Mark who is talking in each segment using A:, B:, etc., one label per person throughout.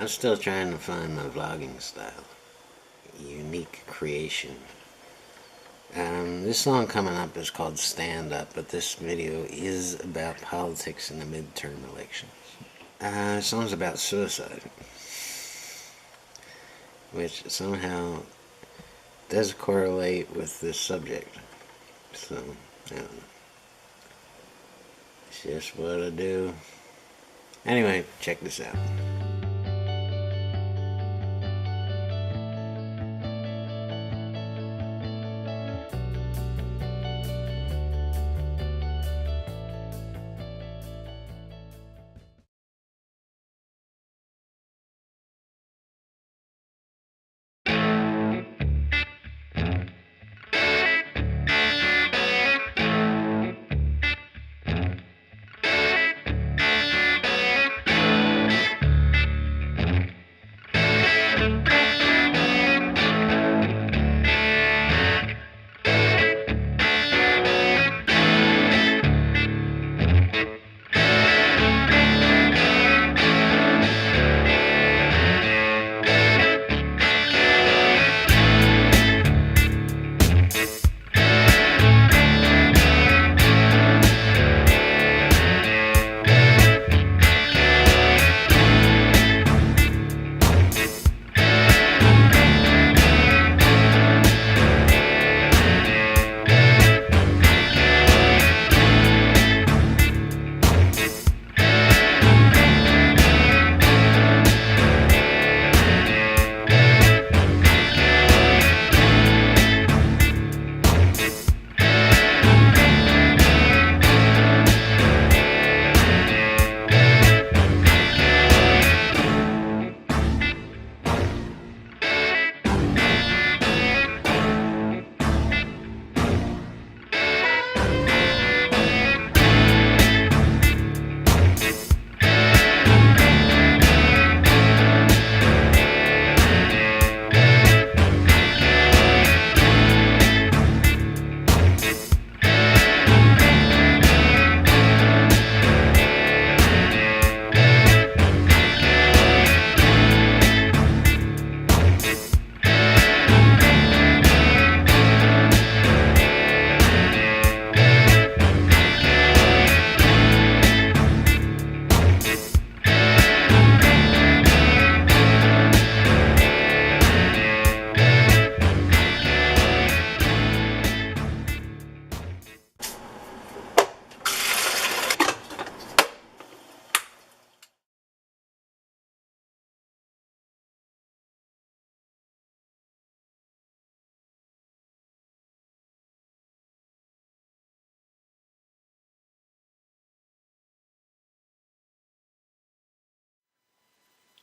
A: I'm still trying to find my vlogging style. Unique creation. This song coming up is called Stand Up, but this video is about politics in the midterm elections. The song's about suicide, which somehow does correlate with this subject. So, I don't know. It's just what I do. Anyway, check this out.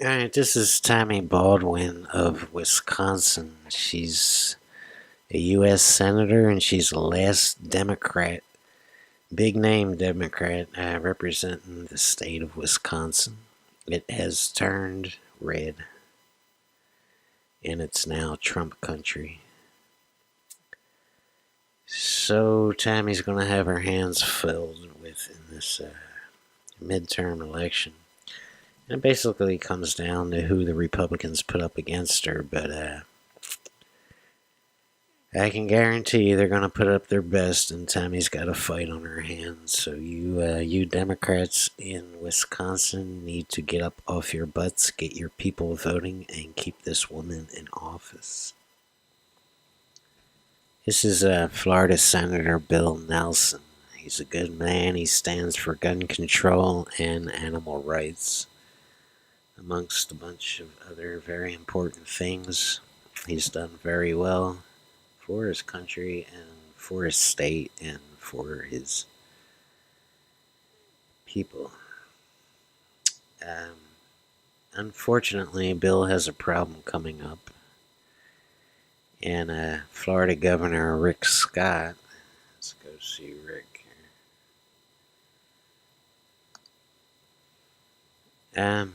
A: Alright, this is Tammy Baldwin of Wisconsin. She's a U.S. Senator, and she's the last Democrat, big name Democrat, representing the state of Wisconsin. It has turned red, and it's now Trump country. So Tammy's going to have her hands filled with in this midterm election. And it basically comes down to who the Republicans put up against her, but I can guarantee they're going to put up their best, and Tammy's got a fight on her hands. So you Democrats in Wisconsin need to get up off your butts, get your people voting, and keep this woman in office. This is Florida Senator Bill Nelson. He's a good man. He stands for gun control and animal rights, amongst a bunch of other very important things. He's done very well for his country and for his state and for his people. Unfortunately, Bill has a problem coming up, and Florida Governor Rick Scott, let's go see Rick here,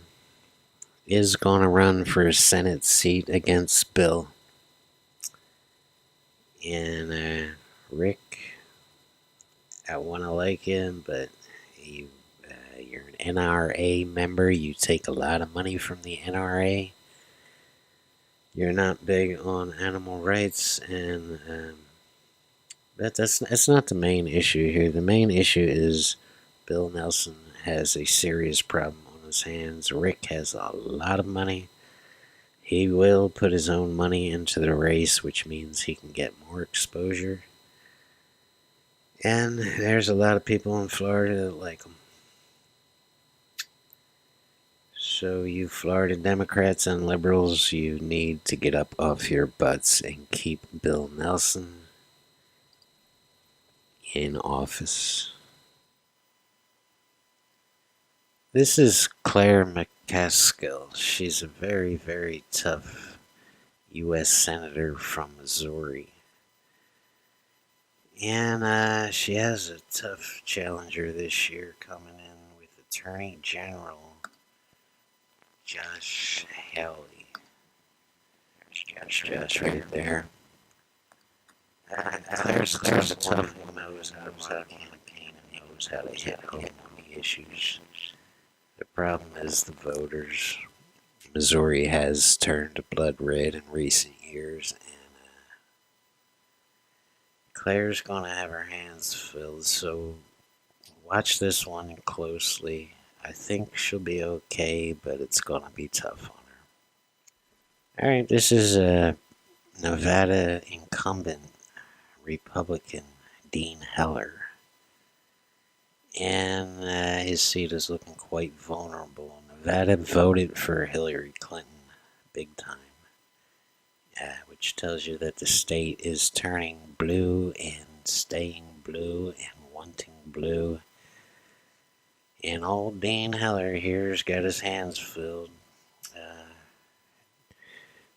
A: is going to run for a Senate seat against Bill. And Rick, I want to like him, but you you're an NRA member, you take a lot of money from the NRA. You're not big on animal rights, and that's not the main issue here. The main issue is Bill Nelson has a serious problem on his hands. Rick has a lot of money. He will put his own money into the race, which means he can get more exposure. And there's a lot of people in Florida that like him. So, you Florida Democrats and liberals, you need to get up off your butts and keep Bill Nelson in office. This is Claire McCaskill. She's a very, very tough U.S. Senator from Missouri. And she has a tough challenger this year coming in with Attorney General Josh Hawley. There's Josh right there. There's a tough one who knows how to campaign and knows how to hit home on the issues. The problem is the voters. Missouri has turned blood red in recent years, and Claire's going to have her hands filled, so watch this one closely. I think she'll be okay, but it's going to be tough on her. Alright, this is a Nevada incumbent Republican, Dean Heller. And his seat is looking quite vulnerable. Nevada voted for Hillary Clinton big time, which tells you that the state is turning blue and staying blue and wanting blue. And old Dean Heller here's got his hands filled.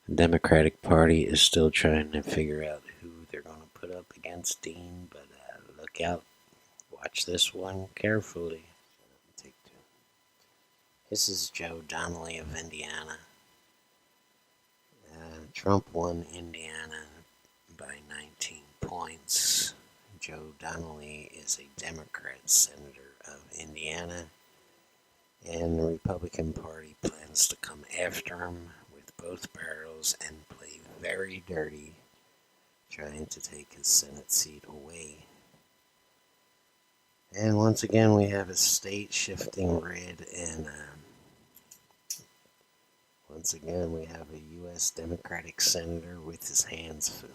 A: The Democratic Party is still trying to figure out who they're going to put up against Dean, but look out. Watch this one carefully. Take two. This is Joe Donnelly of Indiana. Trump won Indiana by 19 points. Joe Donnelly is a Democrat senator of Indiana, and the Republican Party plans to come after him with both barrels and play very dirty, trying to take his Senate seat away. And once again, we have a state shifting red, and once again, we have a U.S. Democratic senator with his hands filled.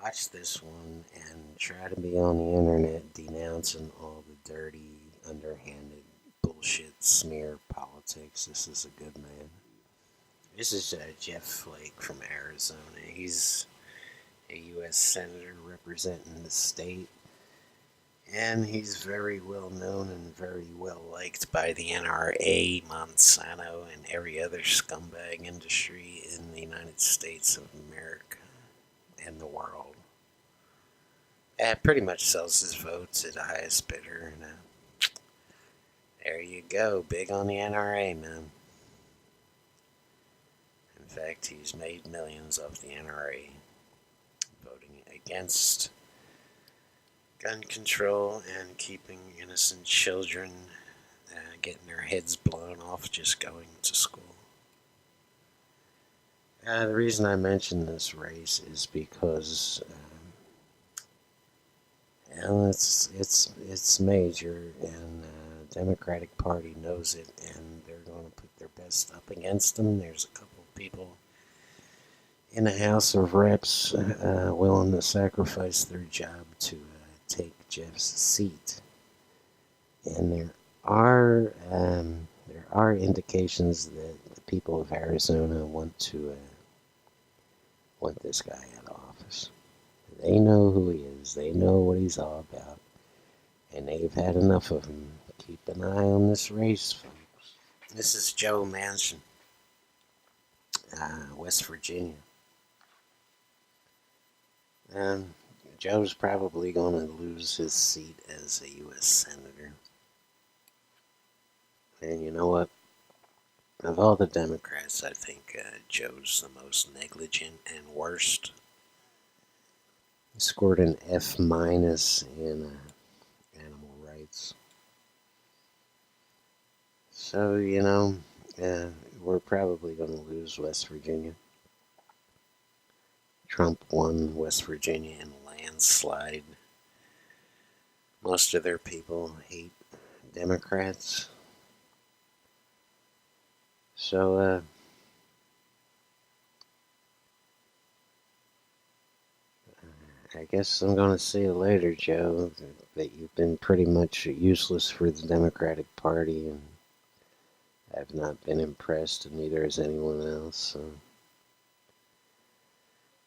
A: Watch this one and try to be on the internet denouncing all the dirty, underhanded bullshit smear politics. This is a good man. This is Jeff Flake from Arizona. He's a U.S. senator representing the state. And he's very well known and very well liked by the NRA, Monsanto, and every other scumbag industry in the United States of America and the world. Pretty much sells his votes at the highest bidder. And, there you go, big on the NRA, man. In fact, he's made millions off the NRA, voting against gun control and keeping innocent children getting their heads blown off just going to school. The reason I mention this race is because it's major, and the Democratic Party knows it, and they're going to put their best up against them. There's a couple of people in the House of Reps willing to sacrifice their job to take Jeff's seat, and there are indications that the people of Arizona want this guy out of office. They know who he is. They know what he's all about, and they've had enough of him. Keep an eye on this race, folks. This is Joe Manchin, West Virginia. Joe's probably going to lose his seat as a U.S. Senator. And you know what? Of all the Democrats, I think Joe's the most negligent and worst. He scored an F- in animal rights. So, uh, we're probably going to lose West Virginia. Trump won West Virginia in a landslide. Most of their people hate Democrats. So, I guess I'm going to see you later, Joe. That you've been pretty much useless for the Democratic Party, and I've not been impressed, and neither has anyone else. So,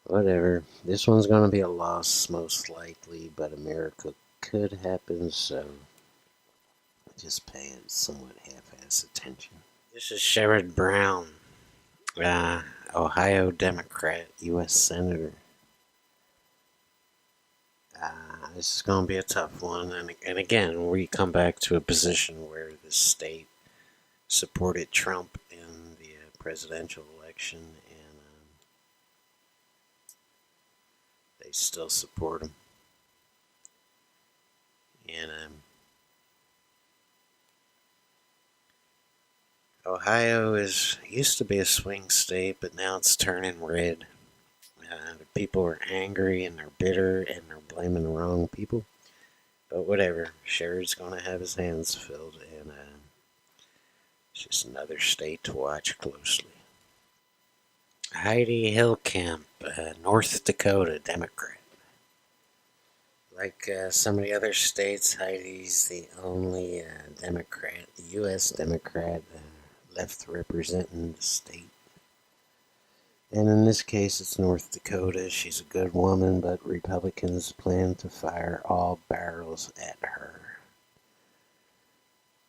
A: whatever. This one's going to be a loss, most likely, but America could happen, so just pay it somewhat half-ass attention. This is Sherrod Brown, Ohio Democrat, U.S. Senator. This is going to be a tough one, and again, we come back to a position where the state supported Trump in the presidential election, and they still support him. And Ohio used to be a swing state, but now it's turning red. The people are angry and they're bitter and they're blaming the wrong people. But whatever, Sherrod's going to have his hands filled, and it's just another state to watch closely. Heidi Hillcamp, North Dakota Democrat. Like some of the other states, Heidi's the only Democrat, U.S. Democrat, left representing the state. And in this case, it's North Dakota. She's a good woman, but Republicans plan to fire all barrels at her.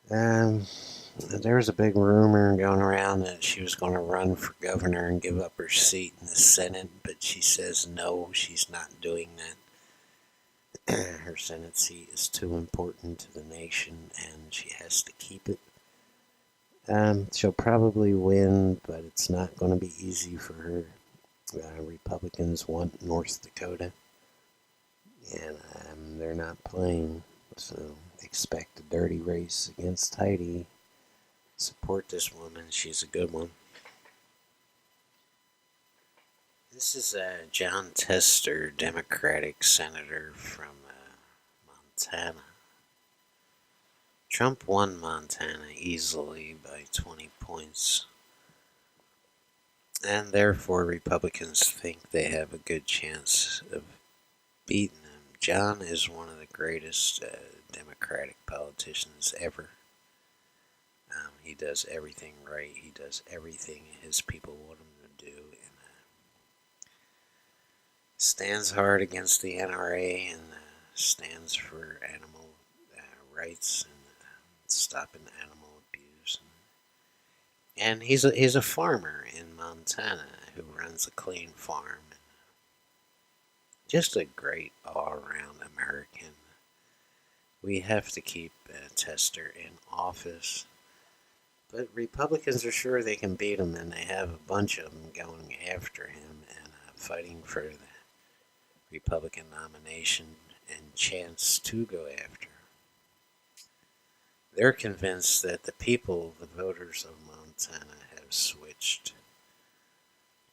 A: There was a big rumor going around that she was going to run for governor and give up her seat in the Senate, but she says no, she's not doing that. Her Senate seat is too important to the nation, and she has to keep it. She'll probably win, but it's not going to be easy for her. Republicans want North Dakota, and they're not playing, so expect a dirty race against Heidi. Support this woman, she's a good one. This is John Tester, Democratic Senator from Montana. Trump won Montana easily by 20 points, and therefore Republicans think they have a good chance of beating him. John is one of the greatest Democratic politicians ever. He does everything right. He does everything his people want him to do, and stands hard against the NRA, and stands for animal rights and stopping animal abuse. And he's a farmer in Montana who runs a clean farm. Just a great all-around American. We have to keep Tester in office. But Republicans are sure they can beat him, and they have a bunch of them going after him and fighting for the Republican nomination and chance to go after. They're convinced that the people, the voters of Montana, have switched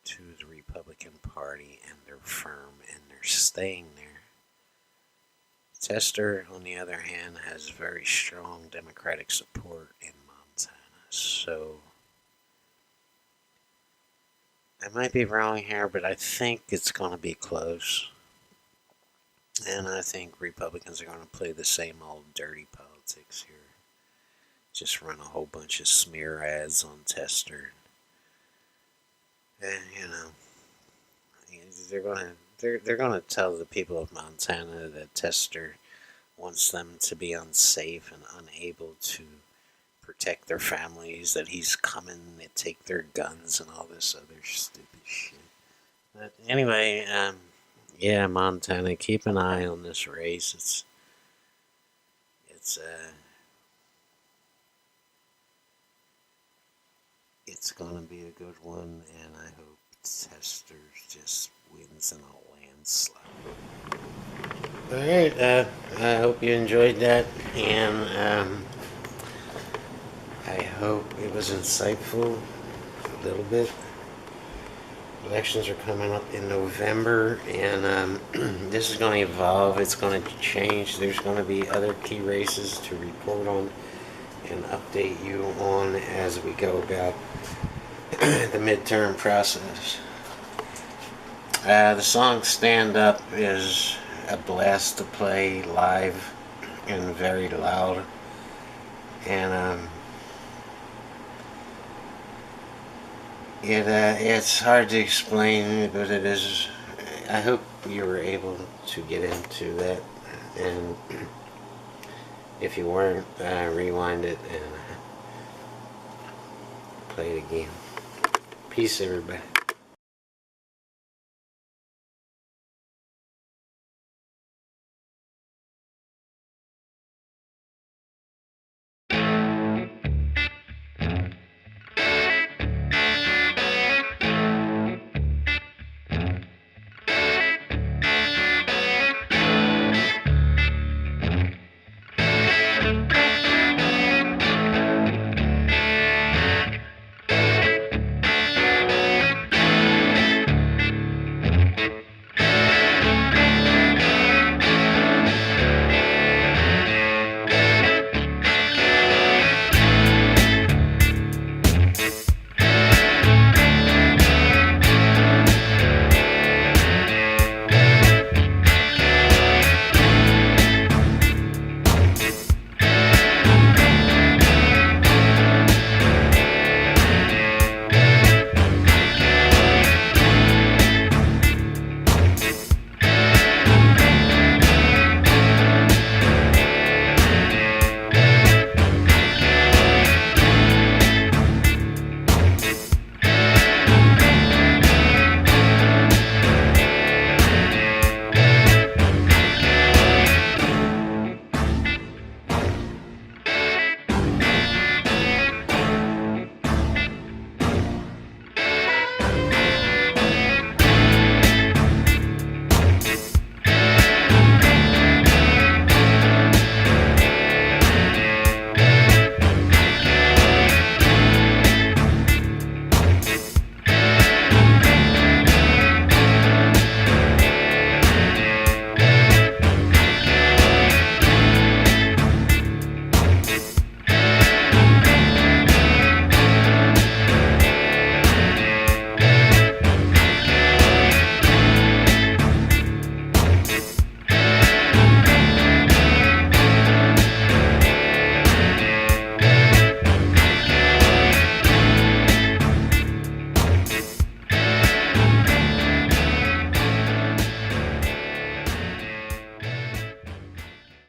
A: to the Republican Party, and they're firm and they're staying there. Tester, on the other hand, has very strong Democratic support in Montana. So, I might be wrong here, but I think it's going to be close. And I think Republicans are going to play the same old dirty politics here. Just run a whole bunch of smear ads on Tester. And, they're gonna tell the people of Montana that Tester wants them to be unsafe and unable to protect their families, that he's coming to take their guns and all this other stupid shit. But anyway, yeah, Montana, keep an eye on this race. It's gonna be a good one, and I hope Tester just wins in a landslide. Alright, I hope you enjoyed that, and I hope it was insightful a little bit. Elections are coming up in November, and this is going to evolve. It's going to change. There's going to be other key races to report on and update you on as we go about the midterm process. The song Stand Up is a blast to play live and very loud. And it's hard to explain, but it is. I hope you were able to get into that, and if you weren't, rewind it and play it again. Peace, everybody.